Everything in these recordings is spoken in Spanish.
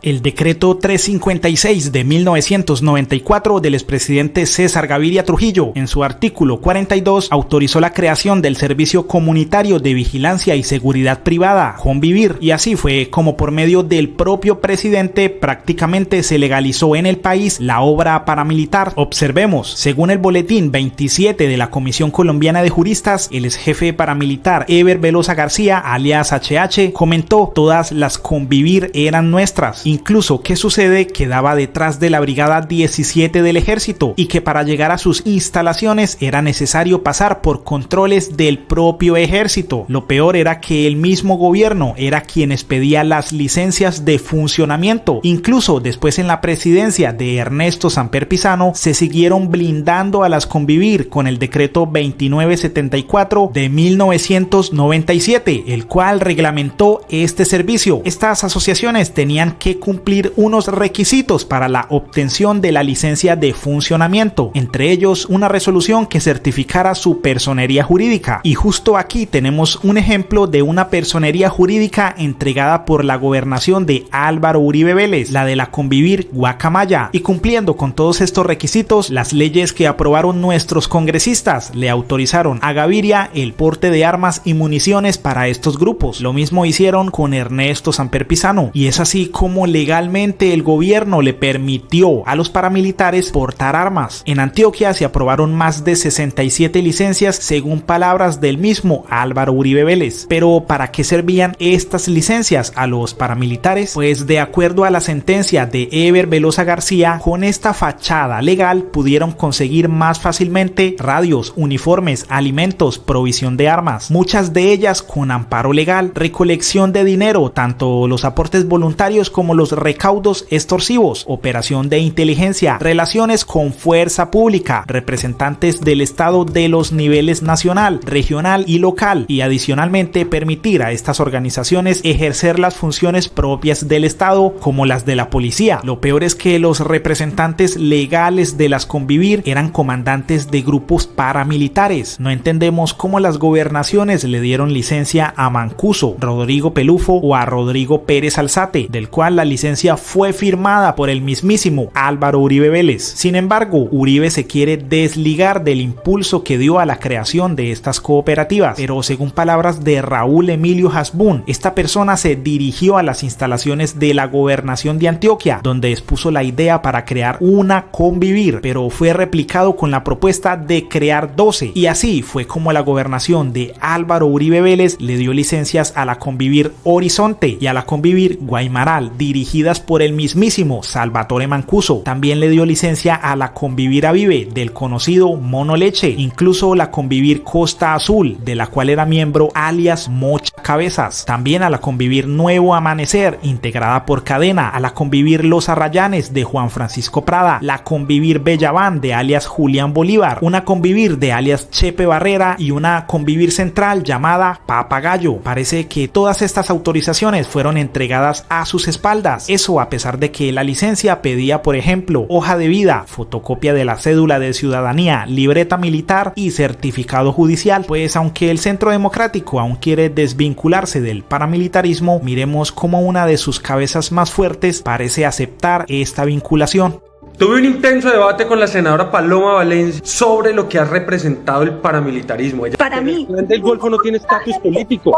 El decreto 356 de 1994 del expresidente César Gaviria Trujillo, en su artículo 42, autorizó la creación del Servicio Comunitario de Vigilancia y Seguridad Privada, Convivir, y así fue como por medio del propio presidente prácticamente se legalizó en el país la obra paramilitar. Observemos, según el boletín 27 de la Comisión Colombiana de Juristas, el exjefe paramilitar Eber Velosa García, alias HH, comentó: todas las Convivir eran nuestras. Incluso, ¿qué sucede? Quedaba detrás de la Brigada 17 del Ejército y que para llegar a sus instalaciones era necesario pasar por controles del propio Ejército. Lo peor era que el mismo gobierno era quien expedía las licencias de funcionamiento. Incluso después en la presidencia de Ernesto Samper Pizano se siguieron blindando a las Convivir con el decreto 2974 de 1997, el cual reglamentó este servicio. Estas asociaciones tenían que cumplir unos requisitos para la obtención de la licencia de funcionamiento, entre ellos una resolución que certificara su personería jurídica. Y justo aquí tenemos un ejemplo de una personería jurídica entregada por la gobernación de Álvaro Uribe Vélez, la de la Convivir Guacamaya. Y cumpliendo con todos estos requisitos, las leyes que aprobaron nuestros congresistas le autorizaron a Gaviria el porte de armas y municiones para estos grupos. Lo mismo hicieron con Ernesto Samper Pizano, y es así como legalmente el gobierno le permitió a los paramilitares portar armas. En Antioquia se aprobaron más de 67 licencias según palabras del mismo Álvaro Uribe Vélez. Pero ¿para qué servían estas licencias a los paramilitares? Pues de acuerdo a la sentencia de Eber Velosa García, con esta fachada legal pudieron conseguir más fácilmente radios, uniformes, alimentos, provisión de armas, muchas de ellas con amparo legal, recolección de dinero, tanto los aportes voluntarios como los recaudos extorsivos, operación de inteligencia, relaciones con fuerza pública, representantes del Estado de los niveles nacional, regional y local, y adicionalmente permitir a estas organizaciones ejercer las funciones propias del Estado como las de la policía. Lo peor es que los representantes legales de las Convivir eran comandantes de grupos paramilitares. No entendemos cómo las gobernaciones le dieron licencia a Mancuso, Rodrigo Pelufo o a Rodrigo Pérez Alzate, del cual la licencia fue firmada por el mismísimo Álvaro Uribe Vélez. Sin embargo, Uribe se quiere desligar del impulso que dio a la creación de estas cooperativas, pero según palabras de Raúl Emilio Hasbún, esta persona se dirigió a las instalaciones de la gobernación de Antioquia, donde expuso la idea para crear una Convivir, pero fue replicado con la propuesta de crear 12, y así fue como la gobernación de Álvaro Uribe Vélez le dio licencias a la Convivir Horizonte y a la Convivir Guaymaral, dirigidas por el mismísimo Salvatore Mancuso. También le dio licencia a la Convivir Avive del conocido Mono Leche, incluso la Convivir Costa Azul, de la cual era miembro alias Mocha Cabezas. También a la Convivir Nuevo Amanecer, integrada por Cadena, a la Convivir Los Arrayanes de Juan Francisco Prada, la Convivir Bellaván de alias Julián Bolívar, una Convivir de alias Chepe Barrera y una Convivir Central llamada Papagayo. Parece que todas estas autorizaciones fueron entregadas a sus espaldas, eso a pesar de que la licencia pedía, por ejemplo, hoja de vida, fotocopia de la cédula de ciudadanía, libreta militar y certificado judicial. Pues aunque el Centro Democrático aún quiere desvincularse del paramilitarismo, miremos cómo una de sus cabezas más fuertes parece aceptar esta vinculación. Tuve un intenso debate con la senadora Paloma Valencia sobre lo que ha representado el paramilitarismo. Para mí, el Clan del Golfo no tiene estatus político.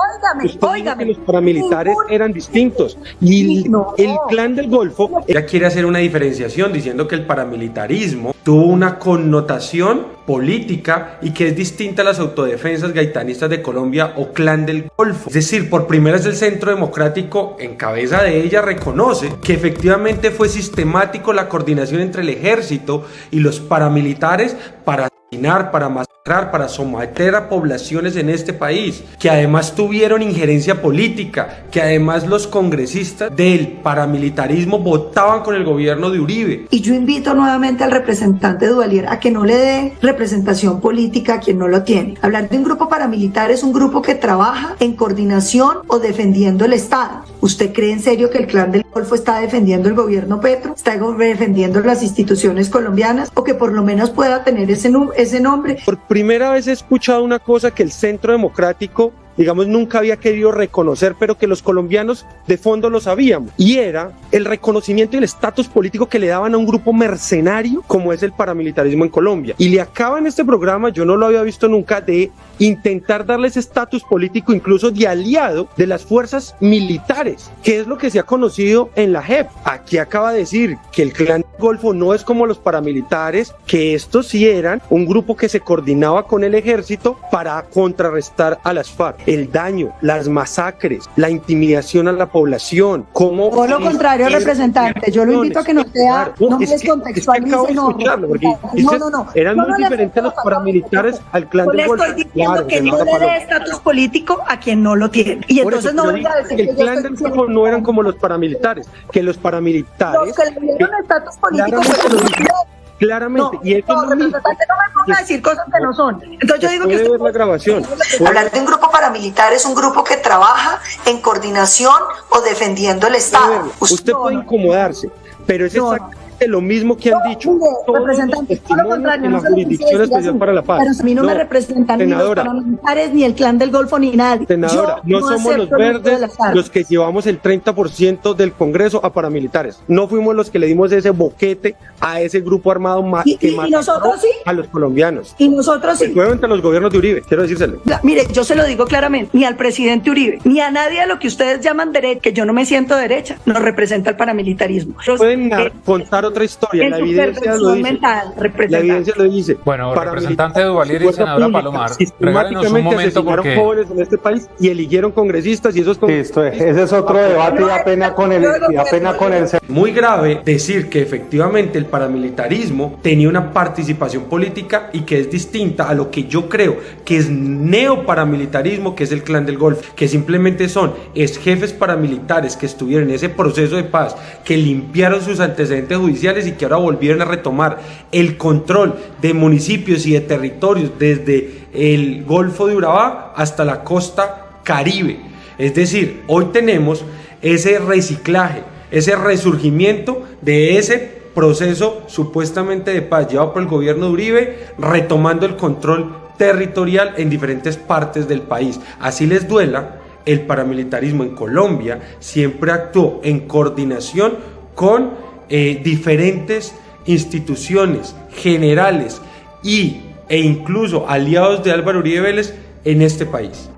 Óigame, los paramilitares eran distintos y el Clan del Golfo ella quiere hacer una diferenciación diciendo que el paramilitarismo tuvo una connotación política y que es distinta a las autodefensas gaitanistas de Colombia o Clan del Golfo. Es decir, por primera vez el Centro Democrático en cabeza de ella reconoce que efectivamente fue sistemático la coordinación entre el ejército y los paramilitares para asesinar, para masacrar, para someter a poblaciones en este país, que además tuvieron injerencia política, que además los congresistas del paramilitarismo votaban con el gobierno de Uribe. Y yo invito nuevamente al representante Duvalier a que no le dé representación política a quien no lo tiene. Hablar de un grupo paramilitar es un grupo que trabaja en coordinación o defendiendo el Estado. ¿Usted cree en serio que el Clan del Golfo está defendiendo el gobierno Petro? ¿Está defendiendo las instituciones colombianas? ¿O que por lo menos pueda tener ese nombre? Por primera vez he escuchado una cosa que el Centro Democrático digamos, nunca había querido reconocer, pero que los colombianos de fondo lo sabíamos, y era el reconocimiento y el estatus político que le daban a un grupo mercenario como es el paramilitarismo en Colombia. Y le acaba en este programa, yo no lo había visto nunca, de intentar darle ese estatus político incluso de aliado de las fuerzas militares, que es lo que se ha conocido en la JEP. Aquí acaba de decir que el Clan del Golfo no es como los paramilitares, que estos sí eran un grupo que se coordinaba con el ejército para contrarrestar a las FARC. El daño, las masacres, la intimidación a la población, como... Todo lo contrario, representante, yo lo invito a que no sea, no me descontextualice, no. Eran muy diferentes los paramilitares al Clan del Golfo. Que no le dé estatus político a quien no lo tiene. Y entonces no venga a decir que el Clan del Golfo no eran como los paramilitares, que los paramilitares... Los que le dieron estatus político fue los claramente, y eso no, representante, no me ponga a decir cosas que no son. Entonces yo digo que ver la grabación. Hablar de un grupo paramilitar es un grupo que trabaja en coordinación o defendiendo el Estado. Usted puede incomodarse, pero es exactamente lo mismo que han dicho todos los testimonios en la Jurisdicción Especial para la Paz. Pero a mí no me representan ni los paramilitares, ni el Clan del Golfo, ni nadie. Senadora, no somos los verdes los que llevamos el 30% del Congreso a paramilitares. No fuimos los que le dimos ese boquete a ese grupo armado que mató a los colombianos. Y nosotros sí. Fue entre los gobiernos de Uribe, quiero decírselo. Mire, yo se lo digo claramente, ni al presidente Uribe, ni a nadie a lo que ustedes llaman derecha, que yo no me siento derecha, nos representa el paramilitarismo. Pueden contar otra historia, la evidencia lo dice. La evidencia lo dice. Bueno, representante Duvalier y senadora Palomar, regálenos un momento porque jóvenes en este país y eligieron congresistas y esos ese es otro debate y apenas con el Muy grave decir que efectivamente el paramilitarismo tenía una participación política y que es distinta a lo que yo creo que es neoparamilitarismo, que es el Clan del Golfo, que simplemente son jefes paramilitares que estuvieron en ese proceso de paz, que limpiaron sus antecedentes judiciales y que ahora volvieron a retomar el control de municipios y de territorios desde el Golfo de Urabá hasta la costa Caribe. Es decir, hoy tenemos ese reciclaje, ese resurgimiento de ese proceso supuestamente de paz llevado por el gobierno de Uribe, retomando el control territorial en diferentes partes del país. Así les duela, el paramilitarismo en Colombia siempre actuó en coordinación con diferentes instituciones generales e incluso aliados de Álvaro Uribe Vélez en este país.